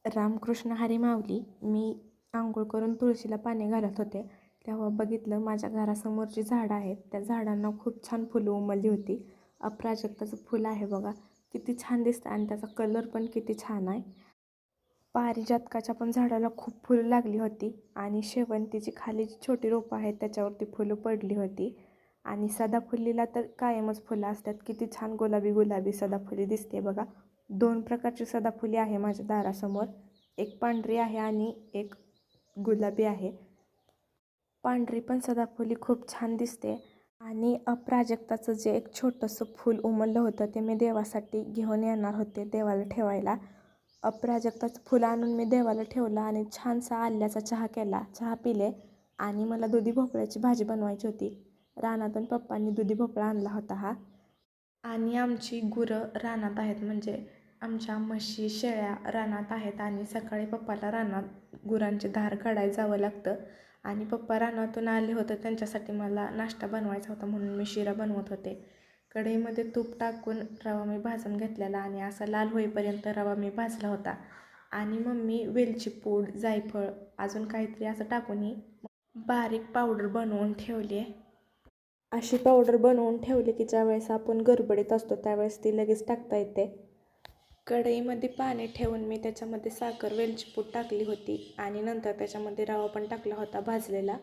रामकृष्ण हरी माऊली. मी अंघोळ करून तुळशीला पाणी घालत होते, तेव्हा बघितलं माझ्या घरासमोर जी झाडं आहेत त्या झाडांना खूप छान फुलं उमलली होती. अपराजिताचं फुल आहे बघा, किती छान दिसतं आणि त्याचा कलर पण किती छान आहे. पारिजातकाच्या पण झाडाला खूप फुलं लागली होती आणि शेवंतीची खाली जी छोटी रोपं आहेत त्याच्यावरती फुलं पडली होती. आणि सदाफुलीला तर कायमच फुलं असतात. किती छान गुलाबी गुलाबी सदाफुली दिसते बघा. 2 प्रकारची सदाफुली आहे माझ्या दारासमोर. एक पांढरी आहे आणि एक गुलाबी आहे. पांढरी पण सदाफुली खूप छान दिसते. आणि अपराजिताचं जे एक छोटंसं फूल उमललं होतं ते मी देवासाठी घेऊन येणार होते देवाला ठेवायला. अपराजिताचं फुलं आणून मी देवाला ठेवलं आणि छानसा आल्याचा चहा केला, चहा पिले. आणि मला दुधी भोपळ्याची भाजी बनवायची होती. रानातून पप्पांनी दुधी भोपळा आणला होता हा. आणि आमची गुरं रानात आहेत, म्हणजे आमच्या म्हशी शेळ्या रानात आहेत आणि सकाळी पप्पाला रानात गुरांची धार काढायला जावं लागतं. आणि पप्पा रानातून आले होते, त्यांच्यासाठी मला नाश्ता बनवायचा होता म्हणून मी शिरा बनवत होते. कढईमध्ये तूप टाकून रवा मी भाजून घेतलेला आणि असा लाल होईपर्यंत रवा मी भाजला होता. आणि मम्मी वेलची पूड, जायफळ, अजून काहीतरी असं टाकून बारीक पावडर बनवून ठेवली आहे. अशी पावडर बनवून ठेवली की ज्यावेळेस आपण गडबडीत असतो त्यावेळेस ती लगेच टाकता येते. कढईमध्ये पाणी ठेवून मी त्याच्यामध्ये साखर, वेलची पूड टाकली होती आणि नंतर त्याच्यामध्ये रवा पण टाकला होता भाजलेला.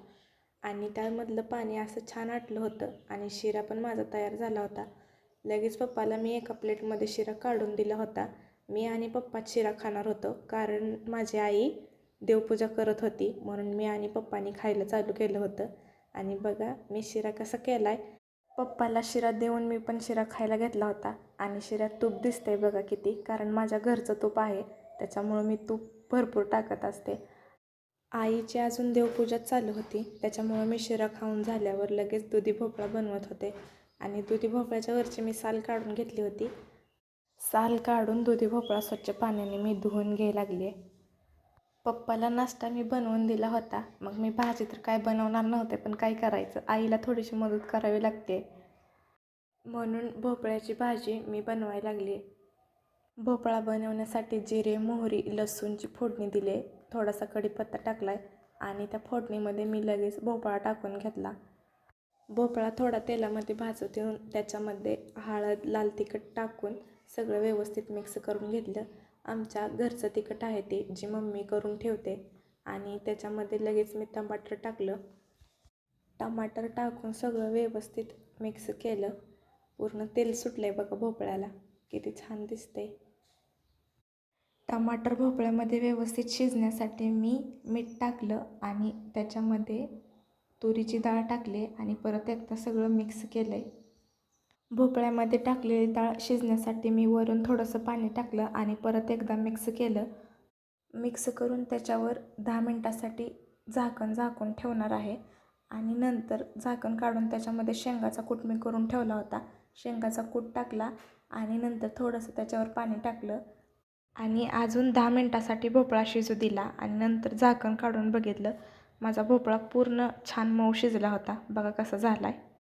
आणि त्यामधलं पाणी असं छान आटलं होतं आणि शिरा पण माझा तयार झाला होता. लगेच पप्पाला मी एका प्लेटमध्ये शिरा काढून दिला होता. मी आणि पप्पाच शिरा खाणार होतो, कारण माझी आई देवपूजा करत होती म्हणून मी आणि पप्पानी खायला चालू केलं होतं. आणि बघा मी शिरा कसा केला आहे. पप्पाला शिरा देऊन मी पण शिरा खायला घेतला होता. आणि शिऱ्यात तूप दिसतंय बघा किती, कारण माझ्या घरचं तूप आहे त्याच्यामुळं मी तूप भरपूर टाकत असते. आईची अजून देवपूजा चालू होती त्याच्यामुळं मी शिरा खाऊन झाल्यावर लगेच दुधी भोपळा बनवत होते. आणि दुधी भोपळ्याच्या वरची मी साल काढून घेतली होती. साल काढून दुधी भोपळा स्वच्छ पाण्याने मी धुवून घ्यायला लागली आहे. पप्पाला नाश्ता मी बनवून दिला होता. मग मी भाजी तर काय बनवणार नव्हते, पण काय करायचं, आईला थोडीशी मदत करावी लागते म्हणून भोपळ्याची भाजी मी बनवायला लागली. भोपळा बनवण्यासाठी जिरे, मोहरी, लसूणची फोडणी दिली. थोडासा कढीपत्ता टाकला आहे आणि त्या फोडणीमध्ये मी लगेच भोपळा टाकून घेतला. भोपळा थोडा तेलामध्ये भाजत येऊन त्याच्यामध्ये हळद, लाल तिखट टाकून सगळं व्यवस्थित मिक्स करून घेतलं. आमच्या घरचं तिखट आहे ते, जी मम्मी करून ठेवते. आणि त्याच्यामध्ये लगेच मी टमाटर टाकलं. टमाटर टाकून सगळं व्यवस्थित मिक्स केलं. पूर्ण तेल सुटलं आहे बघा भोपळ्याला, किती छान दिसतंय. टमाटर भोपळ्यामध्ये व्यवस्थित शिजण्यासाठी मी मीठ टाकलं आणि त्याच्यामध्ये तुरीची डाळ टाकली आणि परत एकदा सगळं मिक्स केलं आहे. भोपळ्यामध्ये टाकलेली डाळ शिजण्यासाठी मी वरून थोडंसं पाणी टाकलं आणि परत एकदा मिक्स केलं. मिक्स करून त्याच्यावर 10 मिनटासाठी झाकून ठेवणार आहे. आणि नंतर झाकण काढून त्याच्यामध्ये शेंगाचा कूट मी करून ठेवला होता. शेंगाचा कूट टाकला आणि नंतर थोडंसं त्याच्यावर पाणी टाकलं आणि अजून 10 मिनटासाठी भोपळा शिजू दिला. आणि नंतर झाकण काढून बघितलं, माझा भोपळा पूर्ण छान मऊ शिजला होता. बघा कसा झाला आहे.